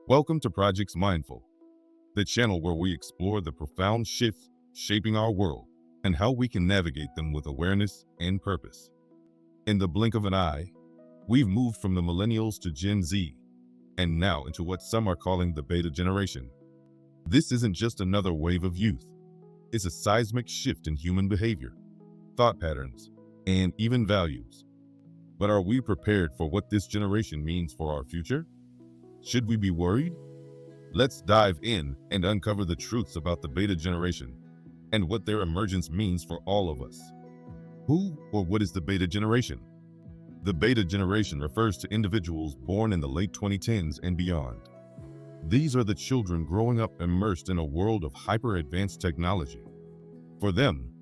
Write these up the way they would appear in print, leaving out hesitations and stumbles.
Welcome to Projects Mindful, the channel where we explore the profound shifts shaping our world and how we can navigate them with awareness and purpose. In the blink of an eye, we've moved from the millennials to Gen Z, and now into what some are calling the beta generation. This isn't just another wave of youth. It's a seismic shift in human behavior, thought patterns, and even values. But are we prepared for what this generation means for our future? Should we be worried? Let's dive in and uncover the truths about the beta generation and what their emergence means for all of us. Who or what is the beta generation? The beta generation refers to individuals born in the late 2010s and beyond. These are the children growing up immersed in a world of hyper-advanced technology. For them,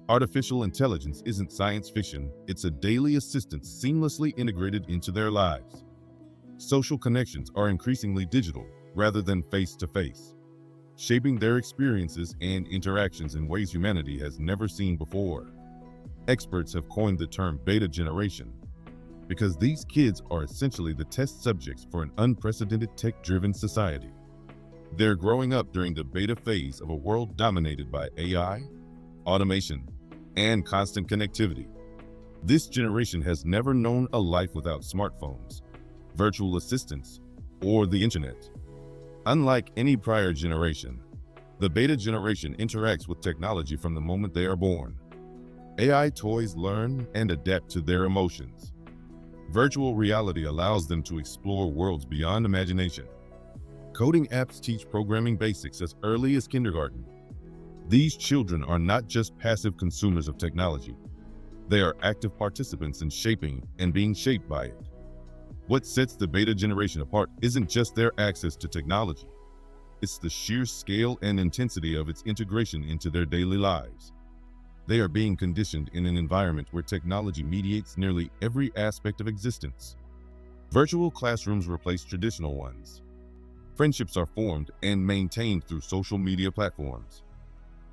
artificial intelligence isn't science fiction, it's a daily assistant seamlessly integrated into their lives. Social connections are increasingly digital rather than face-to-face, shaping their experiences and interactions in ways humanity has never seen before. Experts have coined the term beta generation because these kids are essentially the test subjects for an unprecedented tech-driven society. They're growing up during the beta phase of a world dominated by AI, automation, and constant connectivity. This generation has never known a life without smartphones, virtual assistants, or the internet. Unlike any prior generation, the beta generation interacts with technology from the moment they are born. AI toys learn and adapt to their emotions. Virtual reality allows them to explore worlds beyond imagination. Coding apps teach programming basics as early as kindergarten. These children are not just passive consumers of technology. They are active participants in shaping and being shaped by it. What sets the beta generation apart isn't just their access to technology. It's the sheer scale and intensity of its integration into their daily lives. They are being conditioned in an environment where technology mediates nearly every aspect of existence. Virtual classrooms replace traditional ones. Friendships are formed and maintained through social media platforms.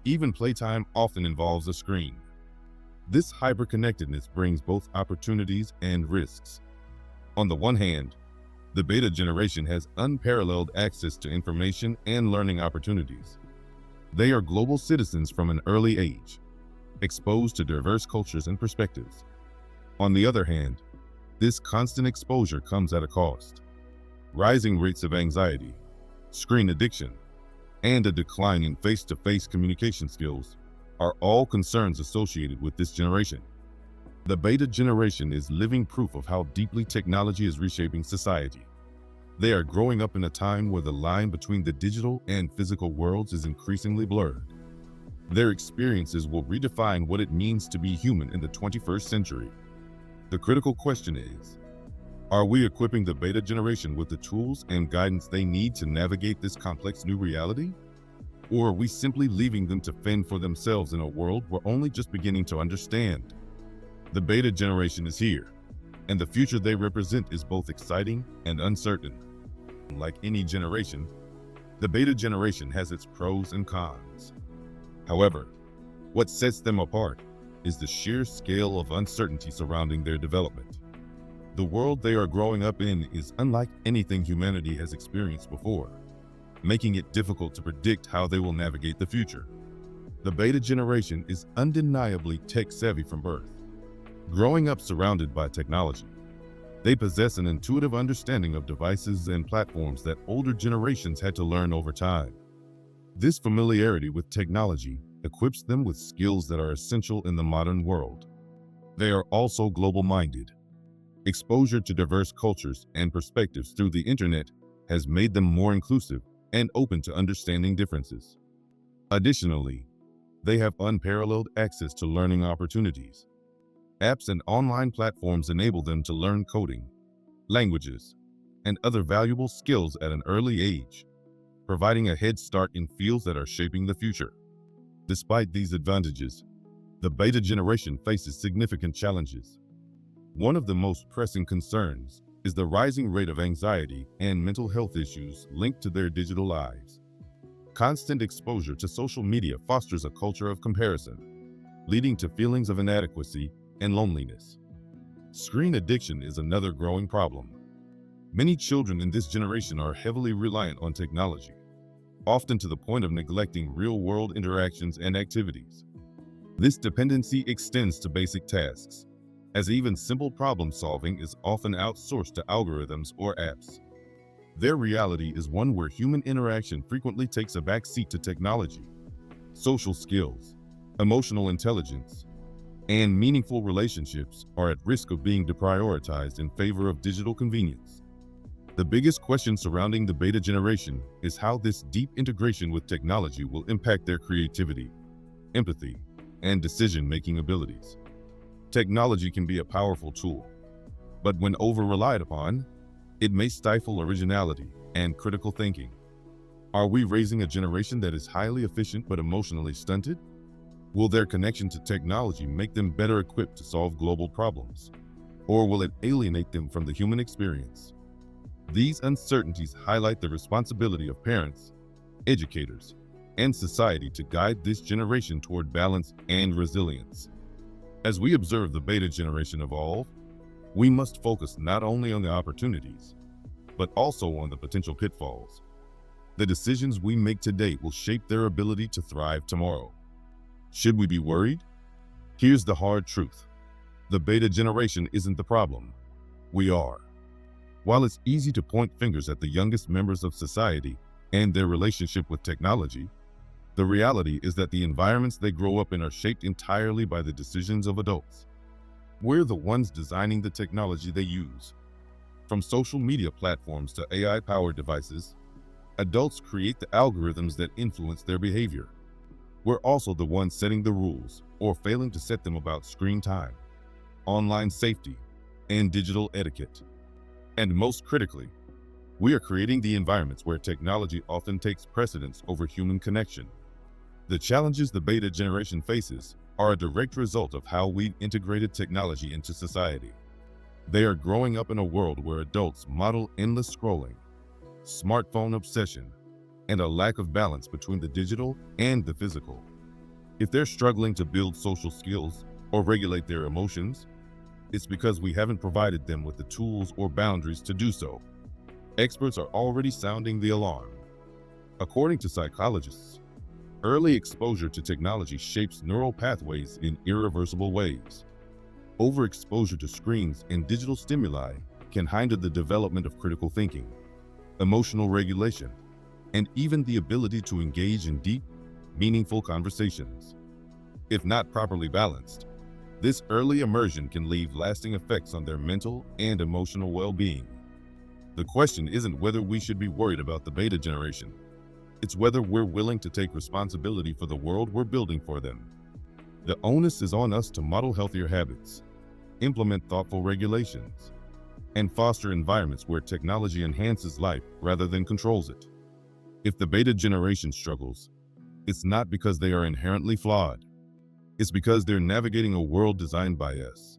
Even playtime often involves a screen. This hyper-connectedness brings both opportunities and risks. On the one hand, the beta generation has unparalleled access to information and learning opportunities. They are global citizens from an early age, exposed to diverse cultures and perspectives. On the other hand, this constant exposure comes at a cost. Rising rates of anxiety, screen addiction, and a decline in face-to-face communication skills are all concerns associated with this generation. The beta generation is living proof of how deeply technology is reshaping society. They are growing up in a time where the line between the digital and physical worlds is increasingly blurred. Their experiences will redefine what it means to be human in the 21st century. The critical question is, are we equipping the beta generation with the tools and guidance they need to navigate this complex new reality? Or are we simply leaving them to fend for themselves in a world we're only just beginning to understand? The beta generation is here, and the future they represent is both exciting and uncertain. Like any generation, the beta generation has its pros and cons. However, what sets them apart is the sheer scale of uncertainty surrounding their development. The world they are growing up in is unlike anything humanity has experienced before, making it difficult to predict how they will navigate the future. The beta generation is undeniably tech-savvy from birth. Growing up surrounded by technology, they possess an intuitive understanding of devices and platforms that older generations had to learn over time. This familiarity with technology equips them with skills that are essential in the modern world. They are also global-minded. Exposure to diverse cultures and perspectives through the internet has made them more inclusive and open to understanding differences. Additionally, they have unparalleled access to learning opportunities. Apps and online platforms enable them to learn coding, languages, and other valuable skills at an early age, providing a head start in fields that are shaping the future. Despite these advantages, the beta generation faces significant challenges. One of the most pressing concerns is the rising rate of anxiety and mental health issues linked to their digital lives. Constant exposure to social media fosters a culture of comparison, leading to feelings of inadequacy and loneliness. Screen addiction is another growing problem. Many children in this generation are heavily reliant on technology, often to the point of neglecting real-world interactions and activities. This dependency extends to basic tasks, as even simple problem solving is often outsourced to algorithms or apps. Their reality is one where human interaction frequently takes a backseat to technology. Social skills, emotional intelligence, and meaningful relationships are at risk of being deprioritized in favor of digital convenience. The biggest question surrounding the beta generation is how this deep integration with technology will impact their creativity, empathy, and decision-making abilities. Technology can be a powerful tool, but when over-relied upon, it may stifle originality and critical thinking. Are we raising a generation that is highly efficient but emotionally stunted? Will their connection to technology make them better equipped to solve global problems? Or will it alienate them from the human experience? These uncertainties highlight the responsibility of parents, educators, and society to guide this generation toward balance and resilience. As we observe the beta generation evolve, we must focus not only on the opportunities, but also on the potential pitfalls. The decisions we make today will shape their ability to thrive tomorrow. Should we be worried? Here's the hard truth. The beta generation isn't the problem. We are. While it's easy to point fingers at the youngest members of society and their relationship with technology, the reality is that the environments they grow up in are shaped entirely by the decisions of adults. We're the ones designing the technology they use. From social media platforms to AI-powered devices, adults create the algorithms that influence their behavior. We're also the ones setting the rules, or failing to set them, about screen time, online safety, and digital etiquette. And most critically, we are creating the environments where technology often takes precedence over human connection. The challenges the beta generation faces are a direct result of how we've integrated technology into society. They are growing up in a world where adults model endless scrolling, smartphone obsession, and a lack of balance between the digital and the physical. If they're struggling to build social skills or regulate their emotions, it's because we haven't provided them with the tools or boundaries to do so. Experts are already sounding the alarm. According to psychologists, early exposure to technology shapes neural pathways in irreversible ways. Overexposure to screens and digital stimuli can hinder the development of critical thinking, emotional regulation, and even the ability to engage in deep, meaningful conversations. If not properly balanced, this early immersion can leave lasting effects on their mental and emotional well-being. The question isn't whether we should be worried about the beta generation. It's whether we're willing to take responsibility for the world we're building for them. The onus is on us to model healthier habits, implement thoughtful regulations, and foster environments where technology enhances life rather than controls it. If the beta generation struggles, it's not because they are inherently flawed. It's because they're navigating a world designed by us.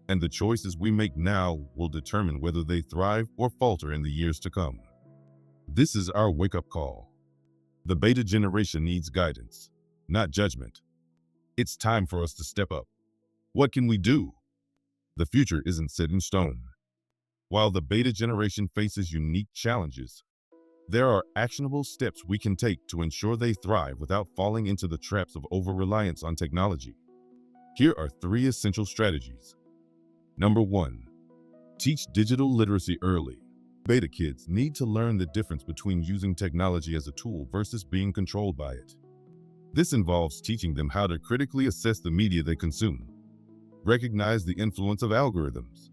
And the choices we make now will determine whether they thrive or falter in the years to come. This is our wake-up call. The beta generation needs guidance, not judgment. It's time for us to step up. What can we do? The future isn't set in stone. While the beta generation faces unique challenges, there are actionable steps we can take to ensure they thrive without falling into the traps of over-reliance on technology. Here are 3 essential strategies. Number 1, teach digital literacy early. Beta kids need to learn the difference between using technology as a tool versus being controlled by it. This involves teaching them how to critically assess the media they consume, recognize the influence of algorithms,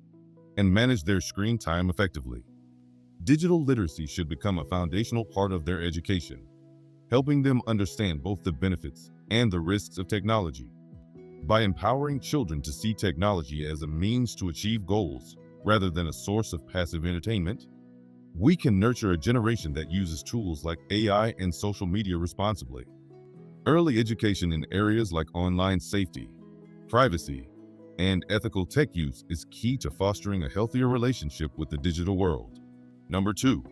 and manage their screen time effectively. Digital literacy should become a foundational part of their education, helping them understand both the benefits and the risks of technology. By empowering children to see technology as a means to achieve goals rather than a source of passive entertainment, we can nurture a generation that uses tools like AI and social media responsibly. Early education in areas like online safety, privacy, and ethical tech use is key to fostering a healthier relationship with the digital world. Number 2,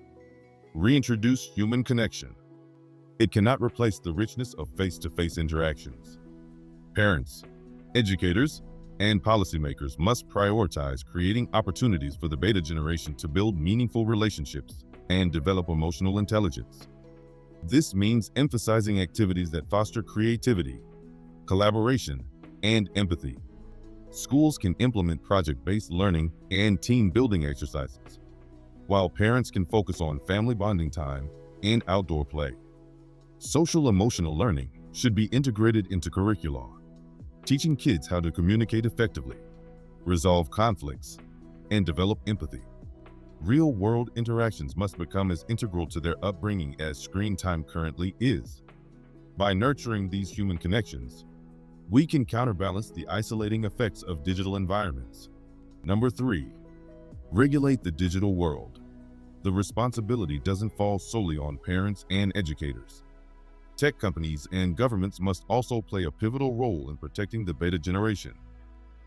reintroduce human connection. It cannot replace the richness of face-to-face interactions. Parents, educators, and policymakers must prioritize creating opportunities for the beta generation to build meaningful relationships and develop emotional intelligence. This means emphasizing activities that foster creativity, collaboration, and empathy. Schools can implement project-based learning and team-building exercises, while parents can focus on family bonding time and outdoor play. Social emotional learning should be integrated into curricula, teaching kids how to communicate effectively, resolve conflicts, and develop empathy. Real-world interactions must become as integral to their upbringing as screen time currently is. By nurturing these human connections, we can counterbalance the isolating effects of digital environments. Number 3, regulate the digital world. The responsibility doesn't fall solely on parents and educators. Tech companies and governments must also play a pivotal role in protecting the beta generation.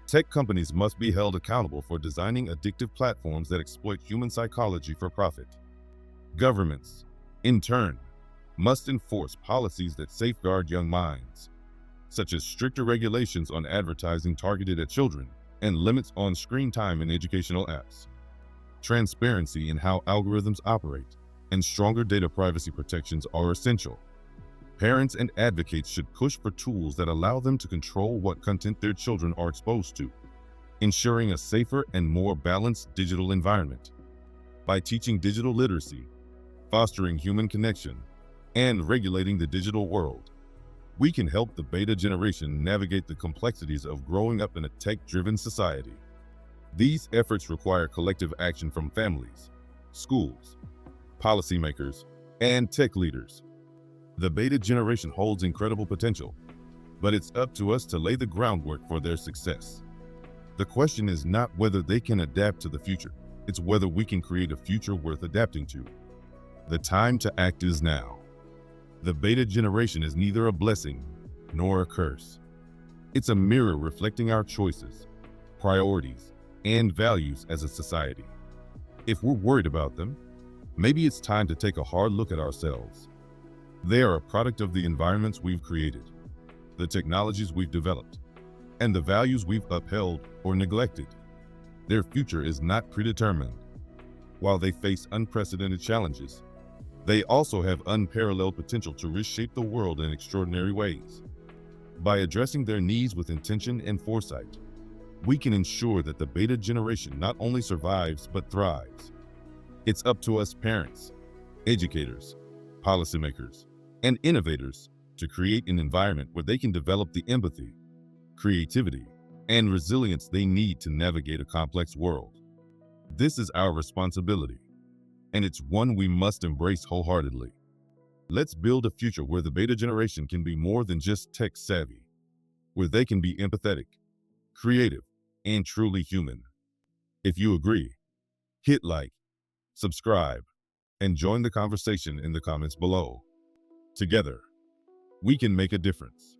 Tech companies must be held accountable for designing addictive platforms that exploit human psychology for profit. Governments, in turn, must enforce policies that safeguard young minds, such as stricter regulations on advertising targeted at children and limits on screen time in educational apps. Transparency in how algorithms operate and stronger data privacy protections are essential. Parents and advocates should push for tools that allow them to control what content their children are exposed to, ensuring a safer and more balanced digital environment. By teaching digital literacy, fostering human connection, and regulating the digital world, we can help the beta generation navigate the complexities of growing up in a tech-driven society. These efforts require collective action from families, schools, policymakers, and tech leaders. The beta generation holds incredible potential, but it's up to us to lay the groundwork for their success. The question is not whether they can adapt to the future, it's whether we can create a future worth adapting to. The time to act is now. The beta generation is neither a blessing nor a curse. It's a mirror reflecting our choices, priorities, and values as a society. If we're worried about them, maybe it's time to take a hard look at ourselves. They are a product of the environments we've created, the technologies we've developed, and the values we've upheld or neglected. Their future is not predetermined. While they face unprecedented challenges, they also have unparalleled potential to reshape the world in extraordinary ways. By addressing their needs with intention and foresight, we can ensure that the beta generation not only survives but thrives. It's up to us parents, educators, policymakers, and innovators to create an environment where they can develop the empathy, creativity, and resilience they need to navigate a complex world. This is our responsibility, and it's one we must embrace wholeheartedly. Let's build a future where the beta generation can be more than just tech savvy, where they can be empathetic, creative, and truly human. If you agree, hit like, subscribe, and join the conversation in the comments below. Together, we can make a difference.